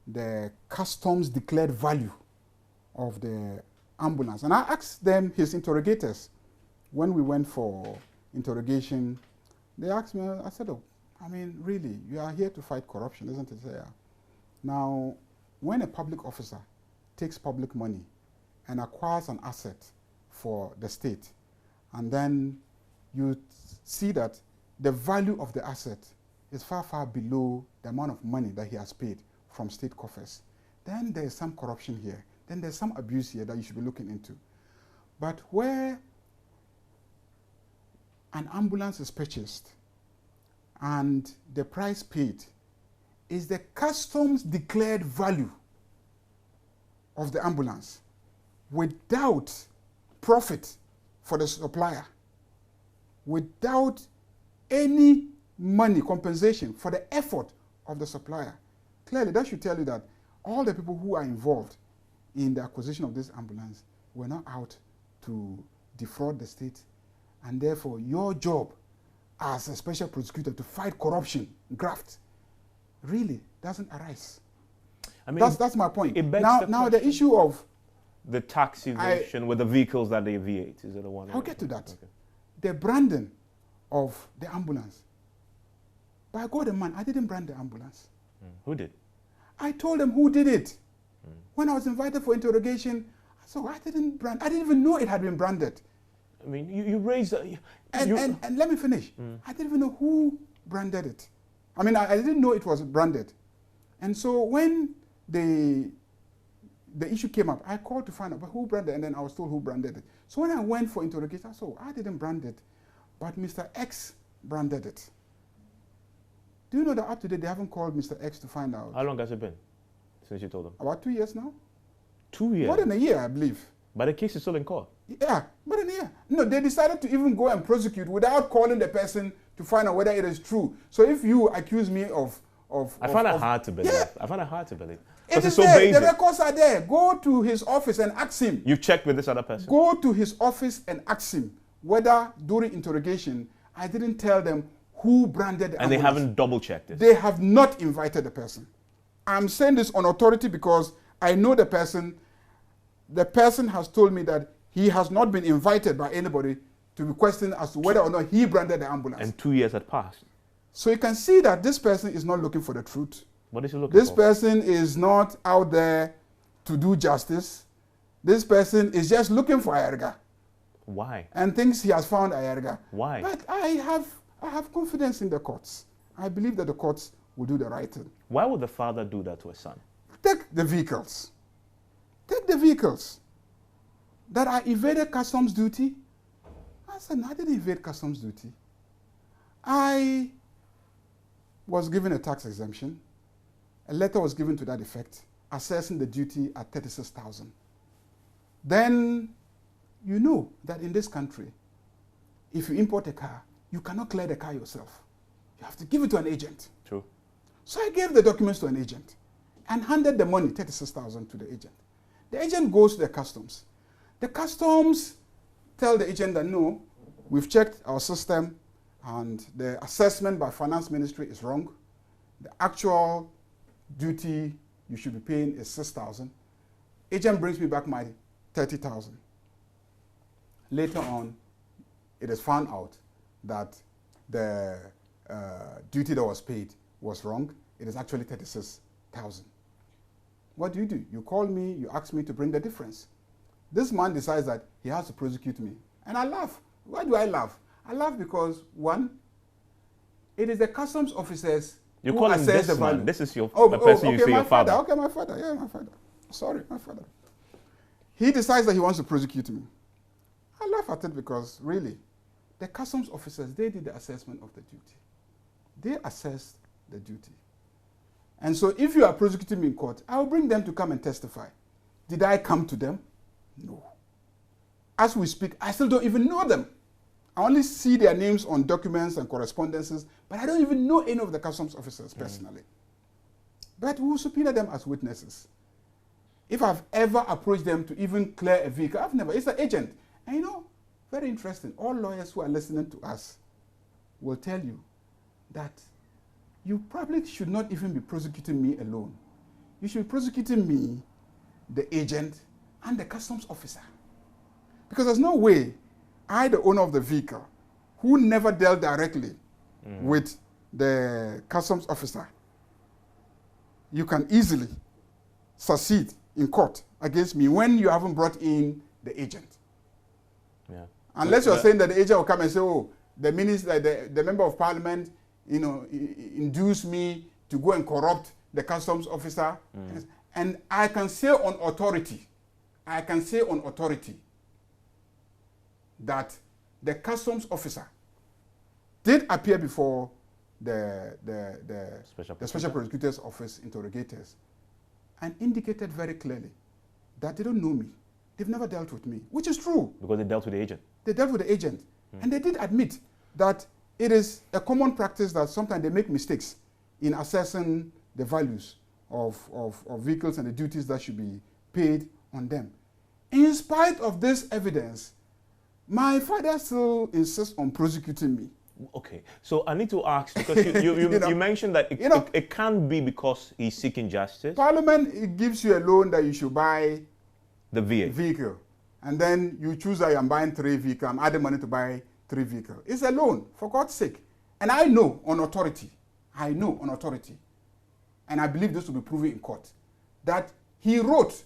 [SPEAKER 2] the customs declared value of the ambulance. And I asked them, his interrogators, when we went for interrogation, they asked me, I said, oh, really, you are here to fight corruption, isn't it? Yeah. Now, when a public officer takes public money and acquires an asset for the state, and then you see that the value of the asset is far, far below the amount of money that he has paid from state coffers, then there is some corruption here. Then there's some abuse here that you should be looking into. But where an ambulance is purchased and the price paid is the customs declared value of the ambulance without profit for the supplier, without any money compensation for the effort of the supplier. Clearly, that should tell you that all the people who are involved in the acquisition of this ambulance were not out to defraud the state, and therefore your job as a special prosecutor to fight corruption, graft, really doesn't arise. That's my point. Now the issue of
[SPEAKER 1] the tax evasion with the vehicles that they aviate, is it the one?
[SPEAKER 2] I'll get to that. Okay. The branding of the ambulance. By God and man, I didn't brand the ambulance.
[SPEAKER 1] Who did?
[SPEAKER 2] I told them who did it. When I was invited for interrogation, so I didn't brand. I didn't even know it had been branded.
[SPEAKER 1] You raised...
[SPEAKER 2] And let me finish. I didn't even know who branded it. I didn't know it was branded. And so when the issue came up, I called to find out who branded it, and then I was told who branded it. So when I went for interrogation, I didn't brand it, but Mr. X branded it. Do you know that up to date they haven't called Mr. X to find out?
[SPEAKER 1] How long has it been since you told them?
[SPEAKER 2] About 2 years now.
[SPEAKER 1] 2 years?
[SPEAKER 2] More than a year, I believe.
[SPEAKER 1] But the case is still in court?
[SPEAKER 2] Yeah, more than a year. No, they decided to even go and prosecute without calling the person to find out whether it is true. So if you accuse me of
[SPEAKER 1] I find it hard to believe.
[SPEAKER 2] Yeah.
[SPEAKER 1] I find it hard to believe.
[SPEAKER 2] It is
[SPEAKER 1] so
[SPEAKER 2] there.
[SPEAKER 1] basic.
[SPEAKER 2] The records are there. Go to his office and ask him.
[SPEAKER 1] You've checked with this other person?
[SPEAKER 2] Go to his office and ask him whether during interrogation I didn't tell them who branded the ambulance.
[SPEAKER 1] And they haven't double-checked it?
[SPEAKER 2] They have not invited the person. I'm saying this on authority because I know the person. The person has told me that he has not been invited by anybody to be questioned as to whether or not he branded the ambulance.
[SPEAKER 1] And 2 years had passed.
[SPEAKER 2] So you can see that this person is not looking for the truth.
[SPEAKER 1] What is he looking for?
[SPEAKER 2] This person is not out there to do justice. This person is just looking for Ayariga.
[SPEAKER 1] Why?
[SPEAKER 2] And thinks he has found Ayariga.
[SPEAKER 1] Why?
[SPEAKER 2] But I have confidence in the courts. I believe that the courts will do the right thing.
[SPEAKER 1] Why would the father do that to his son?
[SPEAKER 2] Take the vehicles. Take the vehicles that I evaded customs duty. I said, no, I didn't evade customs duty. I was given a tax exemption. A letter was given to that effect, assessing the duty at 36,000. Then you know that in this country, if you import a car, you cannot clear the car yourself. You have to give it to an agent.
[SPEAKER 1] True.
[SPEAKER 2] So I gave the documents to an agent and handed the money, 36,000, to the agent. The agent goes to the customs. The customs tell the agent that no, we've checked our system and the assessment by finance ministry is wrong. The actual duty you should be paying is 6,000. Agent brings me back my 30,000. Later on, it is found out that the duty that was paid was wrong. It is actually 36,000. What do? You call me, you ask me to bring the difference. This man decides that he has to prosecute me. And I laugh. Why do I laugh? I laugh because, one, it is the customs officers
[SPEAKER 1] you
[SPEAKER 2] who
[SPEAKER 1] call him
[SPEAKER 2] assess
[SPEAKER 1] this
[SPEAKER 2] the value.
[SPEAKER 1] man. This is your the person you say your father.
[SPEAKER 2] Okay, my father. Yeah, my father. Sorry, my father. He decides that he wants to prosecute me. I laugh at it because, really, the customs officers, they did the assessment of the duty. They assessed the duty. And so if you are prosecuting me in court, I will bring them to come and testify. Did I come to them? No. As we speak, I still don't even know them. I only see their names on documents and correspondences, but I don't even know any of the customs officers personally. But we will subpoena them as witnesses. If I've ever approached them to even clear a vehicle, I've never. It's an agent. And you know, very interesting. All lawyers who are listening to us will tell you that you probably should not even be prosecuting me alone. You should be prosecuting me, the agent, and the customs officer. Because there's no way I, the owner of the vehicle, who never dealt directly with the customs officer, you can easily succeed in court against me when you haven't brought in the agent.
[SPEAKER 1] Yeah.
[SPEAKER 2] Unless you're saying that the agent will come and say, oh, the minister, the member of parliament, you know, induced me to go and corrupt the customs officer. And I can say on authority, that the customs officer did appear before the special prosecutor's office interrogators and indicated very clearly that they don't know me. They've never dealt with me, which is true.
[SPEAKER 1] Because they dealt with the agent.
[SPEAKER 2] They dealt with the agent. And they did admit that it is a common practice that sometimes they make mistakes in assessing the values of vehicles and the duties that should be paid on them. In spite of this evidence, my father still insists on prosecuting me.
[SPEAKER 1] Okay, so I need to ask, because you mentioned that it can't be because he's seeking justice.
[SPEAKER 2] Parliament, it gives you a loan that you should buy
[SPEAKER 1] the vehicle.
[SPEAKER 2] And then you choose that I'm buying 3 vehicles, I'm adding money to buy 3 vehicles. It's a loan, for God's sake. And I know on authority, and I believe this will be proven in court, that he wrote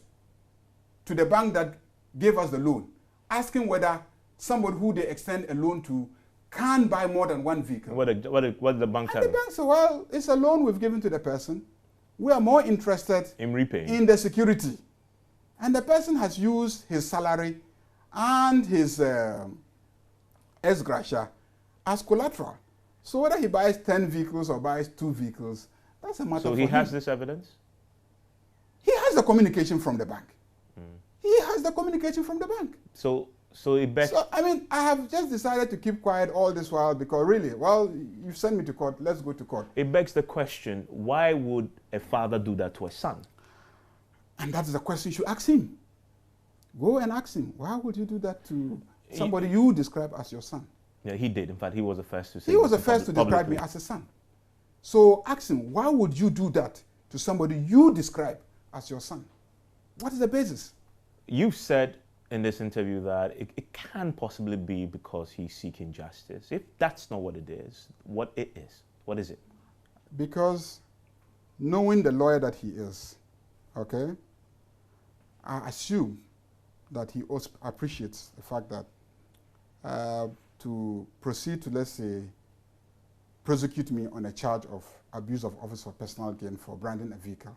[SPEAKER 2] to the bank that gave us the loan, asking whether somebody who they extend a loan to can buy more than 1 vehicle.
[SPEAKER 1] What did the bank tell him?
[SPEAKER 2] The bank said, well, it's a loan we've given to the person. We are more interested
[SPEAKER 1] in repaying,
[SPEAKER 2] in the security. And the person has used his salary and his ex gratia as collateral. So whether he buys 10 vehicles or buys 2 vehicles, that's a matter for him.
[SPEAKER 1] So he has this evidence?
[SPEAKER 2] He has the communication from the bank. He has the communication from the bank.
[SPEAKER 1] So it begs...
[SPEAKER 2] So, I mean, I have just decided to keep quiet all this while because really, well, you've sent me to court, let's go to court.
[SPEAKER 1] It begs the question, why would a father do that to a son? And
[SPEAKER 2] that's the question you should ask him. Go and ask him, why would you do that to somebody you describe as your son?
[SPEAKER 1] Yeah, he did. In fact, he was the first to say.
[SPEAKER 2] He was the first to describe me as a son. So ask him, why would you do that to somebody you describe as your son? What is the basis?
[SPEAKER 1] You said in this interview that it can't possibly be because he's seeking justice. If that's not what it is, what it is? What is it?
[SPEAKER 2] Because knowing the lawyer that he is, okay, I assume that he also appreciates the fact that to proceed to, let's say, prosecute me on a charge of abuse of office for personal gain for branding a vehicle,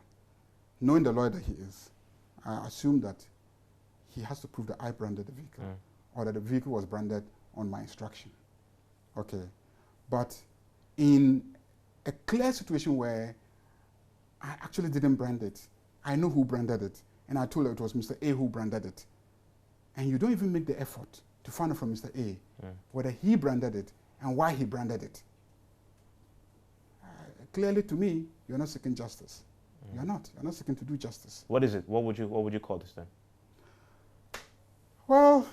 [SPEAKER 2] knowing the lawyer that he is, I assume that he has to prove that I branded the vehicle or that the vehicle was branded on my instruction. Okay. But in a clear situation where I actually didn't brand it, I know who branded it, and I told her it was Mr. A who branded it, and you don't even make the effort to find out from Mr. A whether he branded it and why he branded it. Clearly to me, you're not seeking justice. You're not seeking to do justice.
[SPEAKER 1] What is it? What would you call this then?
[SPEAKER 2] Well,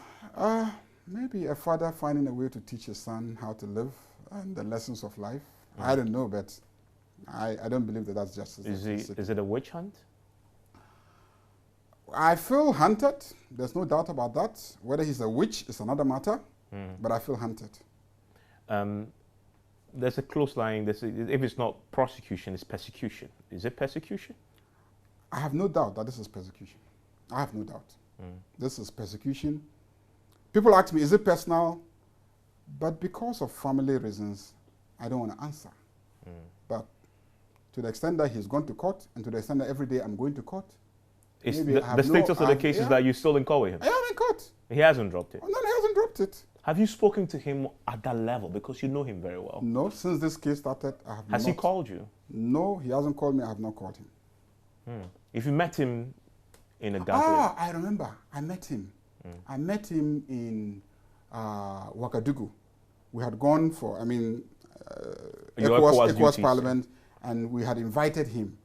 [SPEAKER 2] maybe a father finding a way to teach his son how to live and the lessons of life. I don't know, but I don't believe that that's justice.
[SPEAKER 1] Is it a witch hunt?
[SPEAKER 2] I feel hunted. There's no doubt about that. Whether he's a witch is another matter, but I feel hunted.
[SPEAKER 1] There's a close line. If it's not prosecution, it's persecution. Is it persecution?
[SPEAKER 2] I have no doubt that this is persecution. I have no doubt. This is persecution. People ask me, is it personal? But because of family reasons, I don't want to answer. But to the extent that he's gone to court, and to the extent that every day I'm going to court,
[SPEAKER 1] the status of the case is that you're still in court with him?
[SPEAKER 2] I am in court.
[SPEAKER 1] He hasn't dropped it?
[SPEAKER 2] Oh, no, he hasn't dropped it.
[SPEAKER 1] Have you spoken to him at that level? Because you know him very well.
[SPEAKER 2] No, since this case started, I have not.
[SPEAKER 1] Has he called you?
[SPEAKER 2] No, he hasn't called me. I have not called him.
[SPEAKER 1] If you met him in a gathering.
[SPEAKER 2] I remember. I met him. I met him in Ouagadougou. We had gone for, ECOWAS Parliament, and we had invited him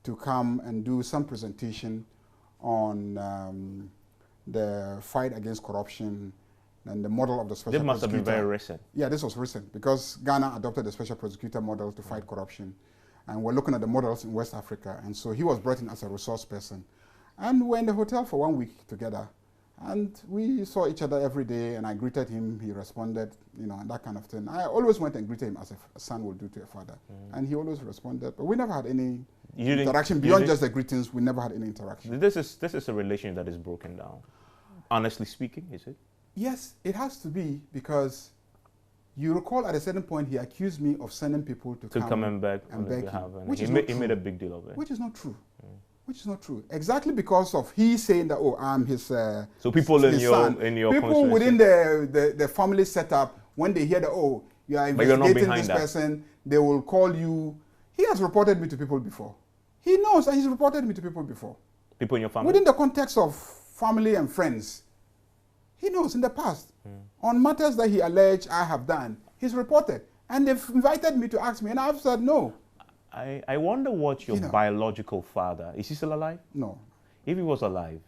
[SPEAKER 2] to come and do some presentation on the fight against corruption and the model of the special prosecutor. This must have been
[SPEAKER 1] very recent.
[SPEAKER 2] Yeah, this was recent because Ghana adopted the special prosecutor model to fight corruption. And we're looking at the models in West Africa. And so he was brought in as a resource person. And we're in the hotel for 1 week together. And we saw each other every day, and I greeted him, he responded, and that kind of thing. I always went and greeted him as a son would do to a father. And he always responded. But we never had any interaction beyond just the greetings. We never had any interaction.
[SPEAKER 1] This is a relationship that is broken down. Honestly speaking, is it?
[SPEAKER 2] Yes, it has to be, because you recall at a certain point he accused me of sending people to come and beg him,
[SPEAKER 1] which he made a big deal of it.
[SPEAKER 2] Which is not true. Which is not true. Exactly because of he saying that, I'm his so
[SPEAKER 1] people
[SPEAKER 2] his
[SPEAKER 1] in your
[SPEAKER 2] people within the family setup, when they hear that, you are investigating this person, they will call you. He has reported me to people before. He knows that he's reported me to people before.
[SPEAKER 1] People in your family?
[SPEAKER 2] Within the context of family and friends. He knows in the past. On matters that he alleged I have done, he's reported. And they've invited me to ask me, and I've said no.
[SPEAKER 1] I wonder what your biological father, is he still alive?
[SPEAKER 2] No.
[SPEAKER 1] If he was alive,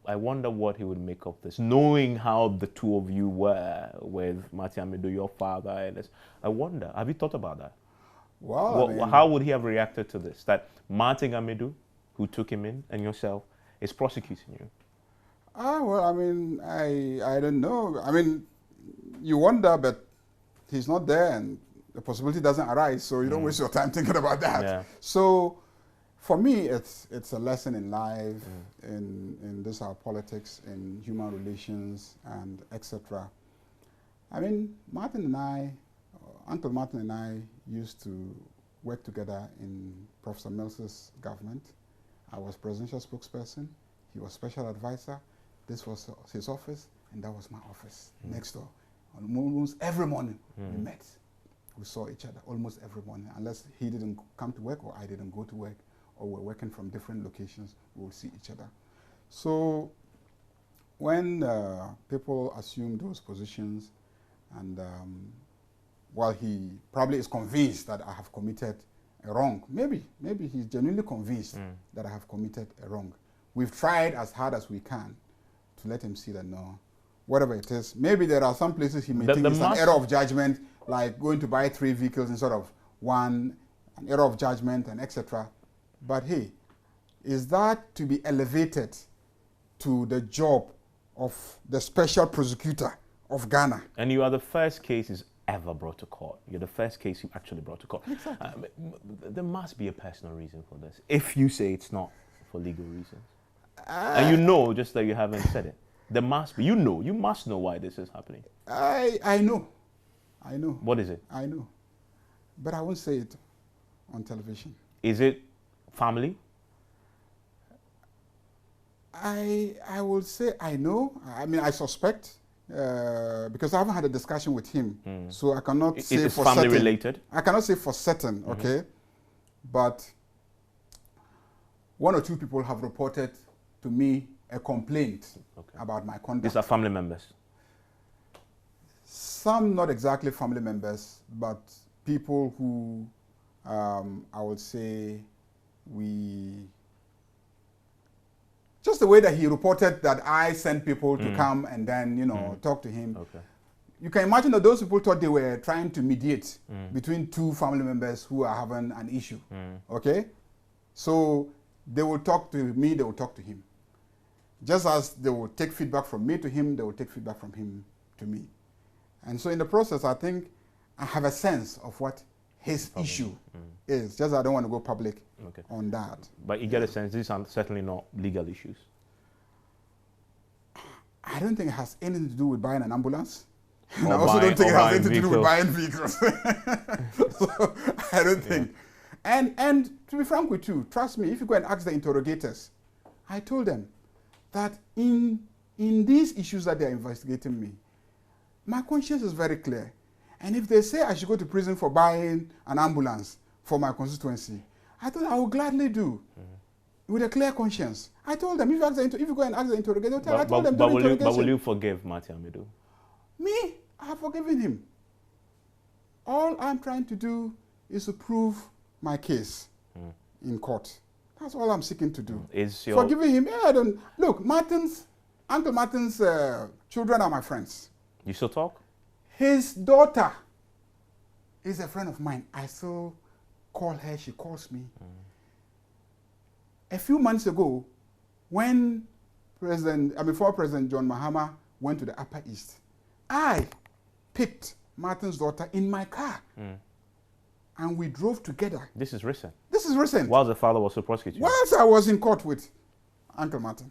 [SPEAKER 1] I wonder what he would make of this, knowing how the two of you were with Martin Amidu, your father. And this. I wonder, have you thought about that?
[SPEAKER 2] Well,
[SPEAKER 1] how would he have reacted to this? That Martin Amidu, who took him in, and yourself, is prosecuting you?
[SPEAKER 2] I don't know. You wonder, but he's not there, and the possibility doesn't arise, so you don't waste your time thinking about that.
[SPEAKER 1] Yeah.
[SPEAKER 2] So, for me, it's a lesson in life, in this our politics, in human relations, and etc. Uncle Martin and I used to work together in Professor Mills's government. I was presidential spokesperson. He was special advisor. This was his office, and that was my office next door. Almost every morning we met. We saw each other almost every morning, unless he didn't come to work or I didn't go to work, or we're working from different locations, we will see each other. So when people assume those positions, and while he probably is convinced that I have committed a wrong, maybe he's genuinely convinced that I have committed a wrong. We've tried as hard as we can to let him see that no, whatever it is, maybe there are some places he may think it's an error of judgment, like going to buy 3 vehicles instead of 1, an error of judgment and etc. But hey, is that to be elevated to the job of the special prosecutor of Ghana?
[SPEAKER 1] And you are the first case he's ever brought to court. You're the first case you actually brought to court.
[SPEAKER 2] Exactly.
[SPEAKER 1] There must be a personal reason for this, if you say it's not for legal reasons. And you know, just that you haven't said it. There must be. You must know why this is happening.
[SPEAKER 2] I know.
[SPEAKER 1] What is it?
[SPEAKER 2] I know. But I won't say it on television.
[SPEAKER 1] Is it family?
[SPEAKER 2] I will say I know. I suspect because I haven't had a discussion with him. So I cannot say for certain. Is it family related? I cannot say for certain, okay? But 1 or 2 people have reported to me a complaint about my conduct.
[SPEAKER 1] These are family members?
[SPEAKER 2] Some not exactly family members, but people who I would say just the way that he reported that I sent people to come and then, talk to him. Okay. You can imagine that those people thought they were trying to mediate between 2 family members who are having an issue. Okay? So they will talk to me, they will talk to him. Just as they will take feedback from me to him, they will take feedback from him to me. And so in the process, I think I have a sense of what his issue is. Just I don't want to go public on that.
[SPEAKER 1] But you get a sense these are certainly not legal issues.
[SPEAKER 2] I don't think it has anything to do with buying an ambulance. And I also don't think it has anything to do with buying vehicles. So I don't think. And to be frank with you, trust me, if you go and ask the interrogators, I told them that in these issues that they are investigating me, my conscience is very clear. And if they say I should go to prison for buying an ambulance for my constituency, I thought I would gladly do. With a clear conscience. I told them, if you go and ask the interrogator, I told them,
[SPEAKER 1] but will you forgive Marty Amidu?
[SPEAKER 2] Me? I have forgiven him. All I'm trying to do is to prove my case in court. That's all I'm seeking to do. Forgiving him? Yeah, I don't. Look, Uncle Martin's children are my friends.
[SPEAKER 1] You still talk?
[SPEAKER 2] His daughter is a friend of mine. I still call her, she calls me. A few months ago, when former President John Mahama went to the Upper East, I picked Martin's daughter in my car. And we drove together.
[SPEAKER 1] This is recent?
[SPEAKER 2] This is recent.
[SPEAKER 1] While the father was a prosecutor?
[SPEAKER 2] Whilst I was in court with Uncle Martin.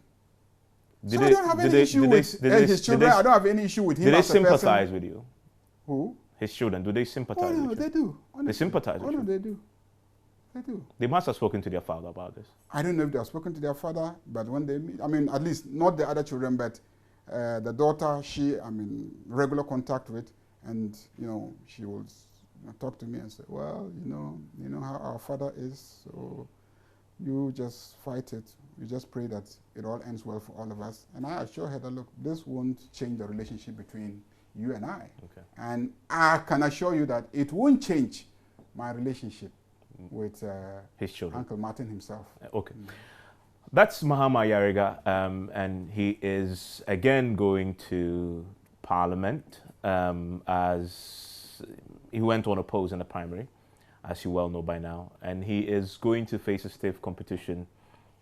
[SPEAKER 2] So I don't have any issue with his children. I don't have any issue with him.
[SPEAKER 1] Do they sympathize with you?
[SPEAKER 2] Who?
[SPEAKER 1] His children. Do they sympathize with you?
[SPEAKER 2] No, they do. Honestly.
[SPEAKER 1] They sympathize with you?
[SPEAKER 2] No, they do. They do.
[SPEAKER 1] They must have spoken to their father about this.
[SPEAKER 2] I don't know if they have spoken to their father, but when they meet, at least not the other children, but the daughter, I'm in regular contact with, and, she will talk to me and say, well, you know how our father is, so you just fight it. You just pray that it all ends well for all of us. And I assure her that, look, this won't change the relationship between you and I. Okay. And I can assure you that it won't change my relationship with
[SPEAKER 1] his children,
[SPEAKER 2] Uncle Martin himself.
[SPEAKER 1] Okay. That's Mahama Ayariga, and he is again going to Parliament as he went on oppose in the primary, as you well know by now, and he is going to face a stiff competition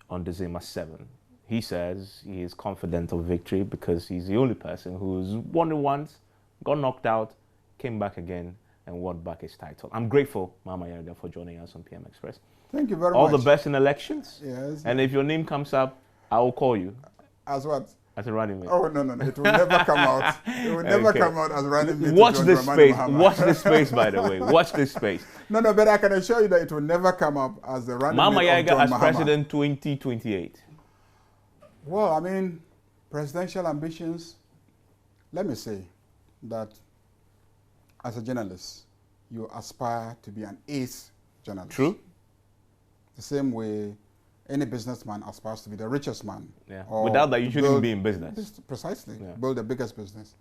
[SPEAKER 1] on December 7. He says he is confident of victory because he's the only person who's won it once, got knocked out, came back again, and won back his title. I'm grateful, Mahama Ayariga, for joining us on PM Express.
[SPEAKER 2] Thank you very much.
[SPEAKER 1] All the best in elections.
[SPEAKER 2] Yes.
[SPEAKER 1] And if your name comes up, I will call you.
[SPEAKER 2] As what?
[SPEAKER 1] As a running mate.
[SPEAKER 2] Oh, no. It will never come out. It will never come out as running mate.
[SPEAKER 1] Watch this space. Watch this space, by the way. Watch this space.
[SPEAKER 2] No, but I can assure you that it will never come up as the running
[SPEAKER 1] Mahama
[SPEAKER 2] mate of John
[SPEAKER 1] as
[SPEAKER 2] Mahama.
[SPEAKER 1] President 2028.
[SPEAKER 2] Well, presidential ambitions, let me say that as a journalist, you aspire to be an ace journalist.
[SPEAKER 1] True.
[SPEAKER 2] The same way any businessman aspires to be the richest man.
[SPEAKER 1] Yeah. Without that, you shouldn't be in business.
[SPEAKER 2] Precisely.
[SPEAKER 1] Yeah.
[SPEAKER 2] Build the biggest business.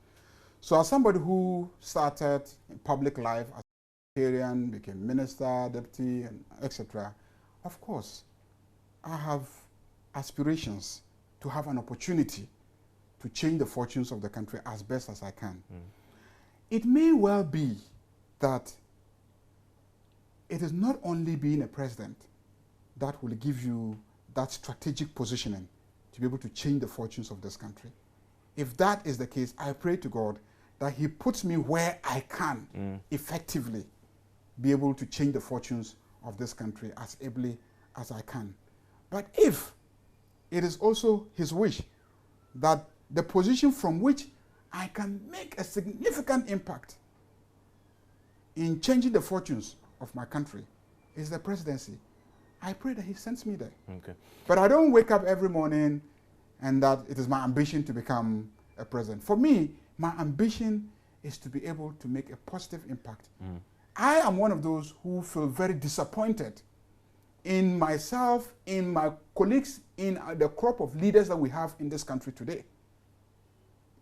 [SPEAKER 2] So as somebody who started in public life as a secretarian, became minister, deputy, and etc., of course, I have aspirations to have an opportunity to change the fortunes of the country as best as I can. It may well be that it is not only being a president that will give you that strategic positioning to be able to change the fortunes of this country. If that is the case, I pray to God that he puts me where I can effectively be able to change the fortunes of this country as ably as I can. But if it is also his wish that the position from which I can make a significant impact in changing the fortunes of my country is the presidency, I pray that he sends me there.
[SPEAKER 1] Okay.
[SPEAKER 2] But I don't wake up every morning and that it is my ambition to become a president. For me, my ambition is to be able to make a positive impact. I am one of those who feel very disappointed in myself, in my colleagues, in the crop of leaders that we have in this country today.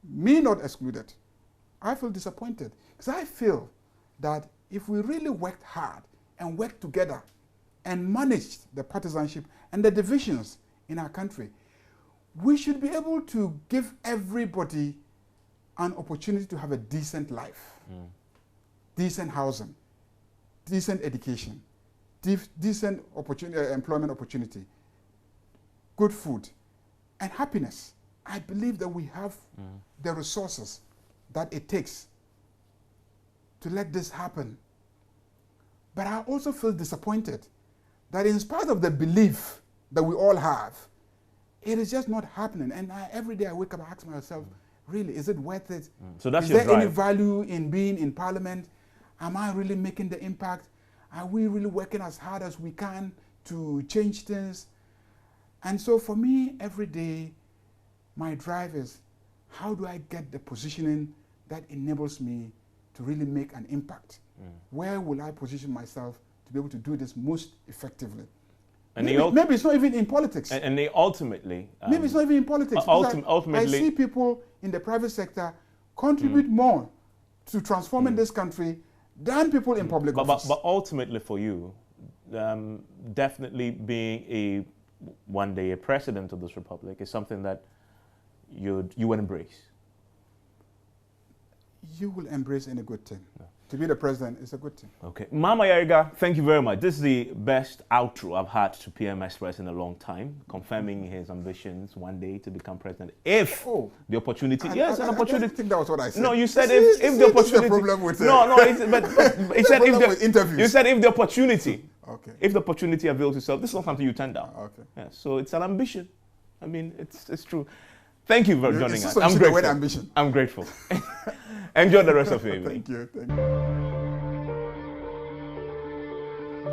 [SPEAKER 2] Me not excluded. I feel disappointed because I feel that if we really worked hard and worked together and managed the partisanship and the divisions in our country, we should be able to give everybody an opportunity to have a decent life, decent housing, decent education, decent employment opportunity, good food, and happiness. I believe that we have the resources that it takes to let this happen. But I also feel disappointed that in spite of the belief that we all have, it is just not happening. And every day I wake up, I ask myself, really, is it worth it?
[SPEAKER 1] So that's
[SPEAKER 2] is
[SPEAKER 1] your
[SPEAKER 2] there
[SPEAKER 1] drive.
[SPEAKER 2] any value in being in Parliament? Am I really making the impact? Are we really working as hard as we can to change things? And so for me, every day, my drive is, how do I get the positioning that enables me to really make an impact? Where will I position myself to be able to do this most effectively?
[SPEAKER 1] And
[SPEAKER 2] maybe it's not even in politics.
[SPEAKER 1] And they ultimately...
[SPEAKER 2] maybe it's not even in politics.
[SPEAKER 1] Ultimately,
[SPEAKER 2] I see people in the private sector contribute more to transforming this country than people in public office.
[SPEAKER 1] But ultimately for you, definitely being one day a president of this republic is something that you would embrace.
[SPEAKER 2] You will embrace any good thing. No. To be the president is a good thing. Okay.
[SPEAKER 1] Mama Ayariga, thank you very much. This is the best outro I've had to PM Express in a long time, confirming his ambitions one day to become president. If the opportunity, an opportunity.
[SPEAKER 2] I think that was what I said.
[SPEAKER 1] No, you said if the opportunity.
[SPEAKER 2] The problem with
[SPEAKER 1] but he said if the opportunity.
[SPEAKER 2] Okay.
[SPEAKER 1] If the opportunity avails itself, this is not something you turn down.
[SPEAKER 2] Okay.
[SPEAKER 1] Yeah, so it's an ambition. I mean, it's true. Thank you for joining us.
[SPEAKER 2] I'm grateful.
[SPEAKER 1] I'm grateful. Enjoy the rest of your evening.
[SPEAKER 2] Thank you.